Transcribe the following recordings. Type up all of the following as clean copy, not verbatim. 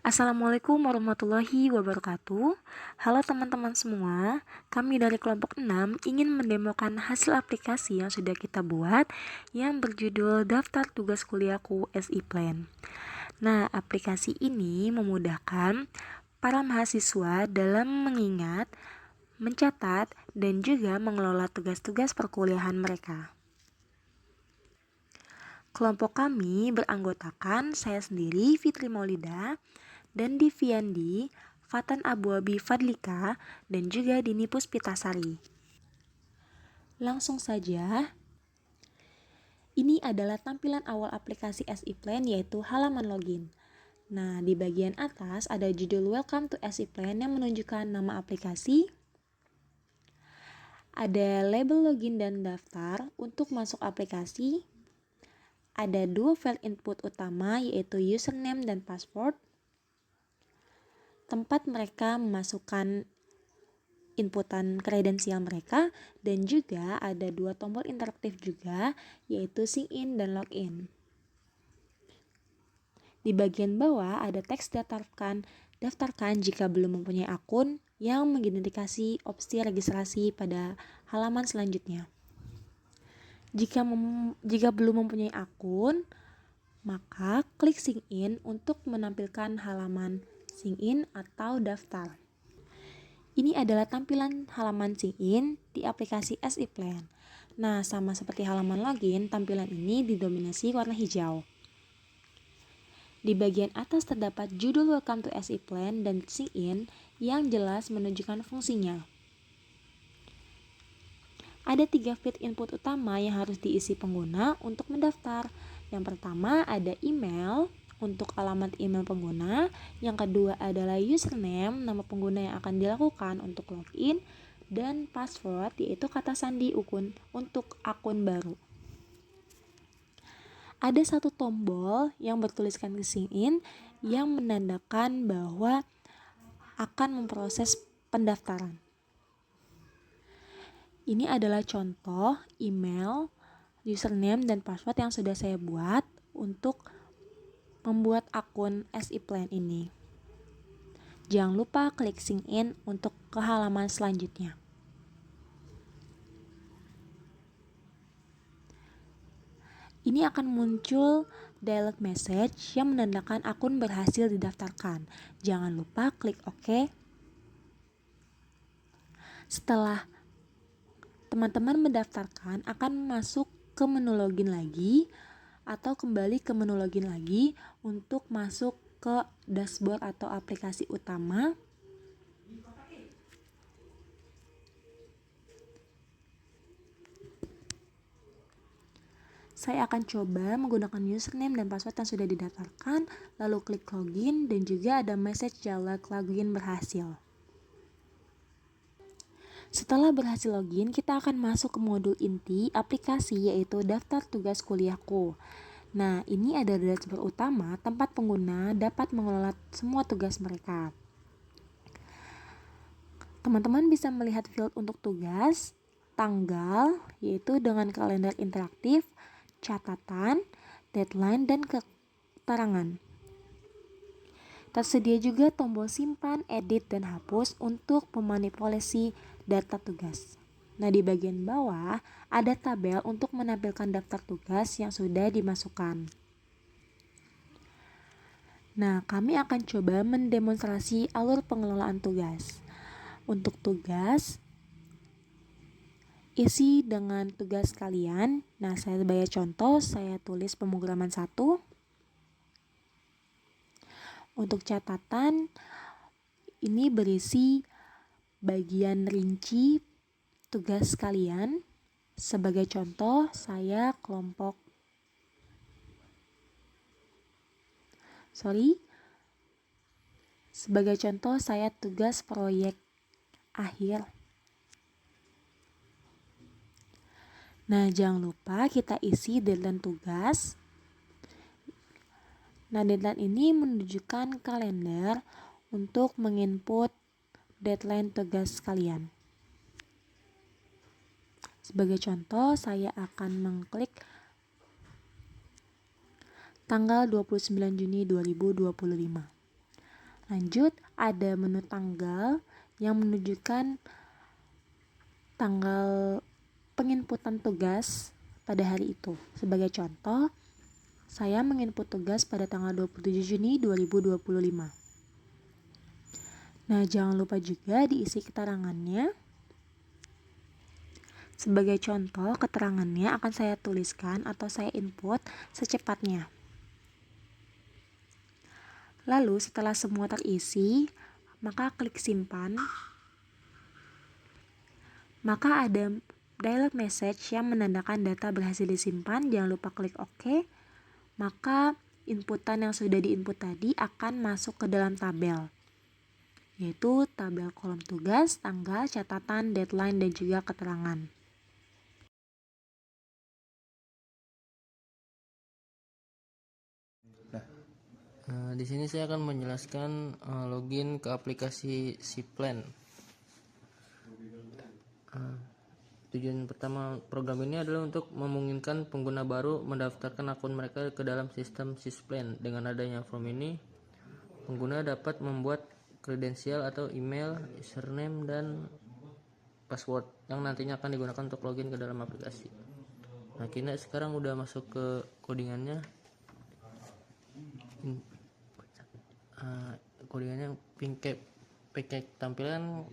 Assalamualaikum warahmatullahi wabarakatuh. Halo teman-teman semua, kami dari kelompok 6 ingin mendemokan hasil aplikasi yang sudah kita buat yang berjudul Daftar Tugas Kuliahku SI Plan. Nah, aplikasi ini memudahkan para mahasiswa dalam mengingat, mencatat, dan juga mengelola tugas-tugas perkuliahan mereka. Kelompok kami beranggotakan saya sendiri, Fitri Maulida, dan Diviandi, Fatan Abuabi Fadlika, dan juga Dini Puspitasari. Langsung saja, ini adalah tampilan awal aplikasi SI Plan yaitu halaman login. Nah, di bagian atas ada judul Welcome to SI Plan yang menunjukkan nama aplikasi. Ada label login dan daftar untuk masuk aplikasi. Ada dua file input utama yaitu username dan password. Tempat mereka memasukkan inputan kredensial mereka, dan juga ada dua tombol interaktif juga yaitu sign in dan login. Di bagian bawah ada teks daftarkan jika belum mempunyai akun yang mengidentifikasi opsi registrasi pada halaman selanjutnya. Jika belum mempunyai akun, maka klik sign in untuk menampilkan halaman sign in atau daftar. Ini adalah tampilan halaman sign in di aplikasi SI Plan. Nah, sama seperti halaman login, tampilan ini didominasi warna hijau. Di bagian atas terdapat judul Welcome to SI Plan dan sign in yang jelas menunjukkan fungsinya. Ada 3 field input utama yang harus diisi pengguna untuk mendaftar. Yang pertama ada email untuk alamat email pengguna. Yang kedua adalah username, nama pengguna yang akan dilakukan untuk login. Dan password yaitu kata sandi untuk akun baru. Ada satu tombol yang bertuliskan sign in yang menandakan bahwa akan memproses pendaftaran. Ini adalah contoh email, username, dan password yang sudah saya buat untuk membuat akun SI Plan ini. Jangan lupa klik sign in untuk ke halaman selanjutnya. Ini akan muncul dialog message yang menandakan akun berhasil didaftarkan. Jangan lupa klik OK. Setelah teman-teman mendaftarkan, akan masuk ke menu login lagi atau kembali ke menu login lagi untuk masuk ke dashboard atau aplikasi utama. Saya akan coba menggunakan username dan password yang sudah didaftarkan, lalu klik login dan juga ada message dialog login berhasil. Setelah berhasil login, kita akan masuk ke modul inti aplikasi yaitu daftar tugas kuliahku. Nah, ini ada dashboard utama tempat pengguna dapat mengelola semua tugas mereka. Teman-teman bisa melihat field untuk tugas, tanggal yaitu dengan kalender interaktif, catatan, deadline, dan keterangan. Tersedia juga tombol simpan, edit, dan hapus untuk memanipulasi data tugas. Nah, di bagian bawah ada tabel untuk menampilkan daftar tugas yang sudah dimasukkan. Nah, kami akan coba mendemonstrasi alur pengelolaan tugas. Untuk tugas, isi dengan tugas kalian. Nah, saya sebagai contoh, saya tulis pemrograman 1. Untuk catatan, ini berisi bagian rinci tugas kalian. Sebagai contoh, saya Sebagai contoh, saya tugas proyek akhir. Nah, jangan lupa kita isi deadline tugas. Nah, deadline ini menunjukkan kalender untuk menginput deadline tugas kalian. Sebagai contoh, saya akan mengklik tanggal 29 Juni 2025. Lanjut, ada menu tanggal yang menunjukkan tanggal penginputan tugas pada hari itu. Sebagai contoh, saya menginput tugas pada tanggal 27 Juni 2025. Nah, jangan lupa juga diisi keterangannya. Sebagai contoh, keterangannya akan saya tuliskan atau saya input secepatnya. Lalu setelah semua terisi, maka klik simpan. Maka ada dialog message yang menandakan data berhasil disimpan. Jangan lupa klik OK. Maka inputan yang sudah diinput tadi akan masuk ke dalam tabel, yaitu tabel kolom tugas, tanggal, catatan, deadline, dan juga keterangan. Di sini saya akan menjelaskan login ke aplikasi Ciplan. Tujuan pertama program ini adalah untuk memungkinkan pengguna baru mendaftarkan akun mereka ke dalam sistem Ciplan. Dengan adanya form ini, pengguna dapat membuat kredensial atau email, username, dan password yang nantinya akan digunakan untuk login ke dalam aplikasi. Nah, kita sekarang udah masuk ke codingannya. Codingannya pakai tampilan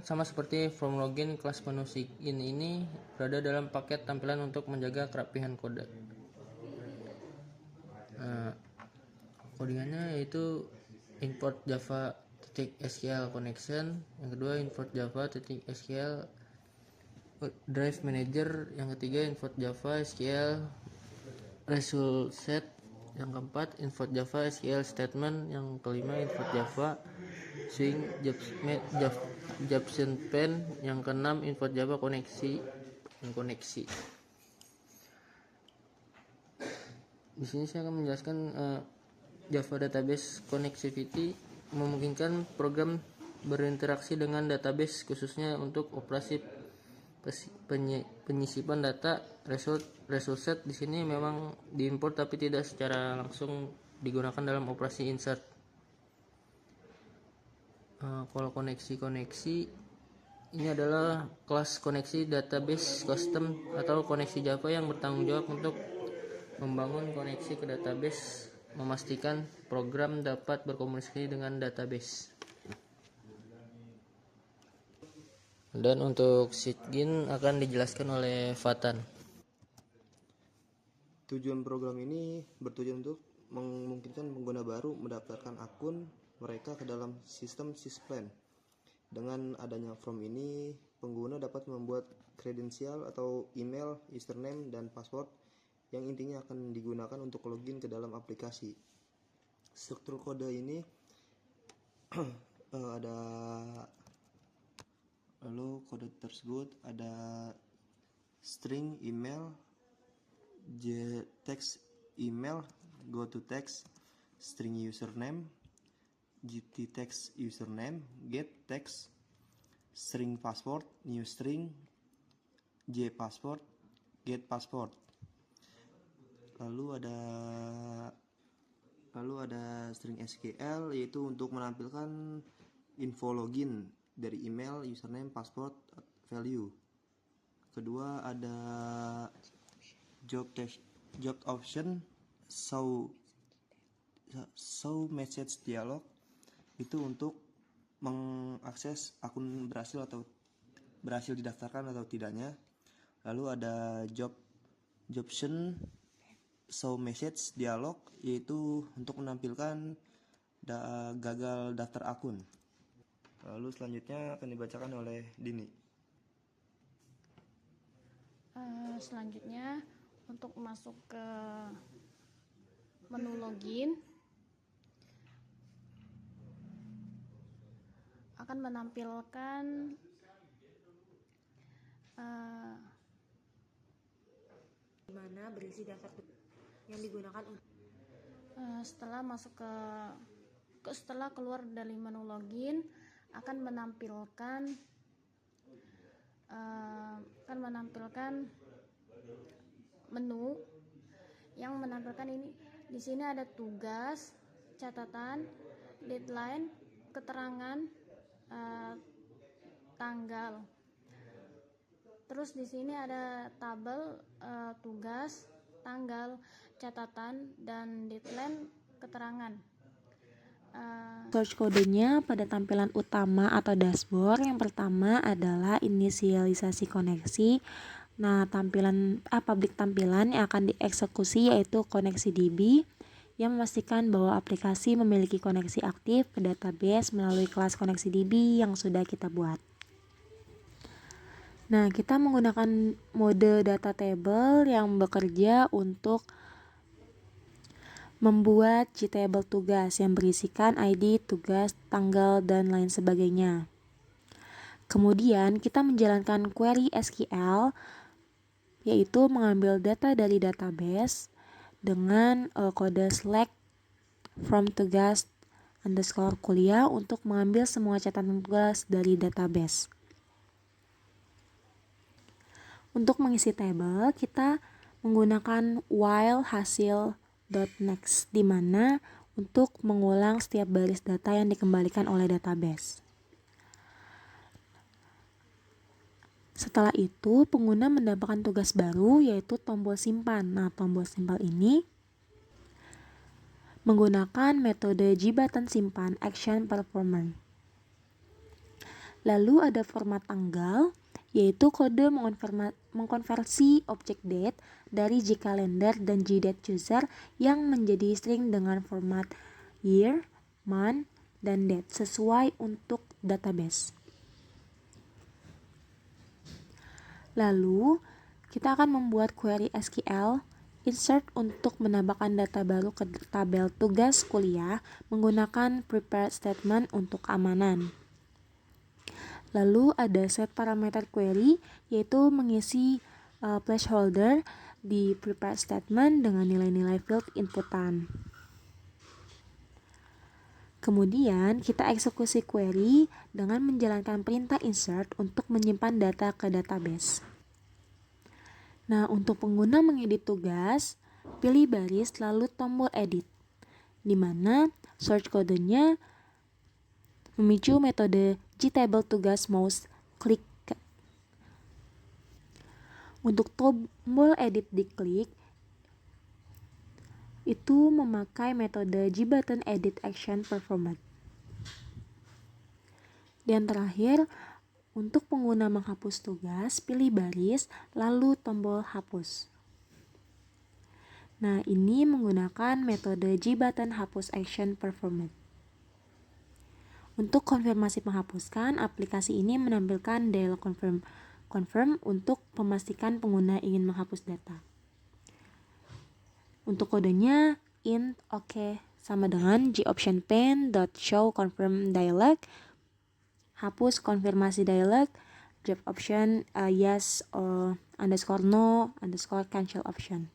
sama seperti form login. Kelas menu sign ini berada dalam paket tampilan untuk menjaga kerapihan kode. Codingannya yaitu import java.sql connection, yang kedua import java.sql drive manager, yang ketiga import java SQL result set, yang keempat import java SQL statement, yang kelima import java swing Jobson pen, yang keenam import java koneksi. Di sini saya akan menjelaskan Java Database Connectivity memungkinkan program berinteraksi dengan database khususnya untuk operasi penyisipan data. Result set di sini memang diimport tapi tidak secara langsung digunakan dalam operasi insert. Kalau koneksi ini adalah kelas koneksi database custom atau koneksi Java yang bertanggung jawab untuk membangun koneksi ke database, memastikan program dapat berkomunikasi dengan database. Dan untuk sign akan dijelaskan oleh Fatan. Tujuan program ini bertujuan untuk memungkinkan pengguna baru mendaftarkan akun mereka ke dalam sistem Ciplan. Dengan adanya form ini, pengguna dapat membuat kredensial atau email, username, dan password yang intinya akan digunakan untuk login ke dalam aplikasi. Struktur kode ini ada, lalu kode tersebut ada string email, text email, go to text, string username, gt text username, get text, string password, new string, j password, get password. Lalu ada string SQL, yaitu untuk menampilkan info login dari email, username, password, value. Kedua ada job option, show message dialog, itu untuk mengakses akun berhasil didaftarkan atau tidaknya. Lalu ada job option show message dialog, yaitu untuk menampilkan gagal daftar akun. Lalu selanjutnya akan dibacakan oleh Dini. Selanjutnya untuk masuk ke menu login akan menampilkan Mana berisi daftar yang digunakan untuk setelah keluar dari menu login akan menampilkan menu yang menampilkan ini Di sini ada tugas, catatan, deadline, keterangan, tanggal. Terus di sini ada tabel tugas, tanggal, catatan, dan deadline, keterangan. Source kodenya pada tampilan utama atau dashboard, yang pertama adalah inisialisasi koneksi. Nah, publik tampilan yang akan dieksekusi yaitu koneksi DB yang memastikan bahwa aplikasi memiliki koneksi aktif ke database melalui kelas koneksi DB yang sudah kita buat. Nah, kita menggunakan mode data table yang bekerja untuk membuat JTable tugas yang berisikan ID, tugas, tanggal, dan lain sebagainya. Kemudian kita menjalankan query SQL, yaitu mengambil data dari database dengan kode select from tugas underscore kuliah untuk mengambil semua catatan tugas dari database. Untuk mengisi tabel, kita menggunakan while hasil.next, di mana untuk mengulang setiap baris data yang dikembalikan oleh database. Setelah itu, pengguna mendapatkan tugas baru yaitu tombol simpan. Nah, tombol simpan ini menggunakan metode jibatan simpan action performance. Lalu ada format tanggal, yaitu kode mengkonversi objek date dari jCalendar dan JDateChooser yang menjadi string dengan format year, month, dan date sesuai untuk database. Lalu, kita akan membuat query SQL insert untuk menambahkan data baru ke tabel tugas kuliah menggunakan prepared statement untuk keamanan. Lalu ada set parameter query, yaitu mengisi placeholder di prepared statement dengan nilai-nilai field inputan. Kemudian kita eksekusi query dengan menjalankan perintah insert untuk menyimpan data ke database. Nah, untuk pengguna mengedit tugas, pilih baris lalu tombol edit, di mana source kodenya memicu metode JTable tugas mouse klik. Untuk tombol edit diklik, itu memakai metode jbutton edit action performance. Dan terakhir, untuk pengguna menghapus tugas, pilih baris, lalu tombol hapus. Nah, ini menggunakan metode jbutton hapus action performance. Untuk konfirmasi menghapuskan, aplikasi ini menampilkan dialog confirm untuk memastikan pengguna ingin menghapus data. Untuk kodenya int OK sama dengan gOptionPane.show confirm dialog, hapus konfirmasi dialog, draft option yes underscore no underscore cancel option.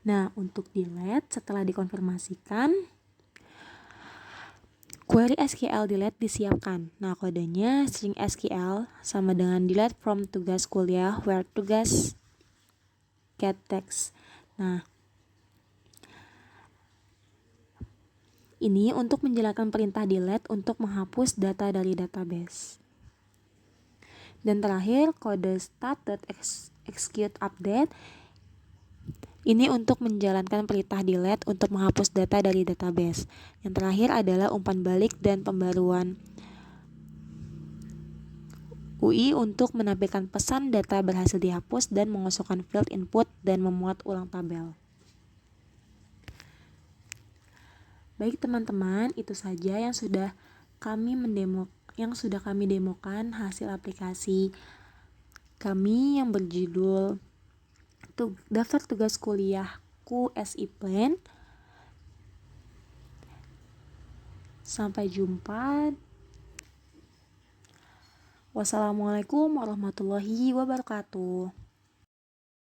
Nah, untuk delete setelah dikonfirmasikan, query SQL delete disiapkan. Nah, kodenya string SQL sama dengan delete from tugas kuliah where tugas get text. Nah, ini untuk menjalankan perintah delete untuk menghapus data dari database. Dan terakhir, kode start.execute update. Ini untuk menjalankan perintah delete untuk menghapus data dari database. Yang terakhir adalah umpan balik dan pembaruan UI untuk menampilkan pesan data berhasil dihapus dan mengosongkan field input dan memuat ulang tabel. Baik teman-teman, itu saja yang sudah kami demokan hasil aplikasi kami yang berjudul Daftar Tugas Kuliahku SI Plan. Sampai jumpa. Wassalamualaikum warahmatullahi wabarakatuh.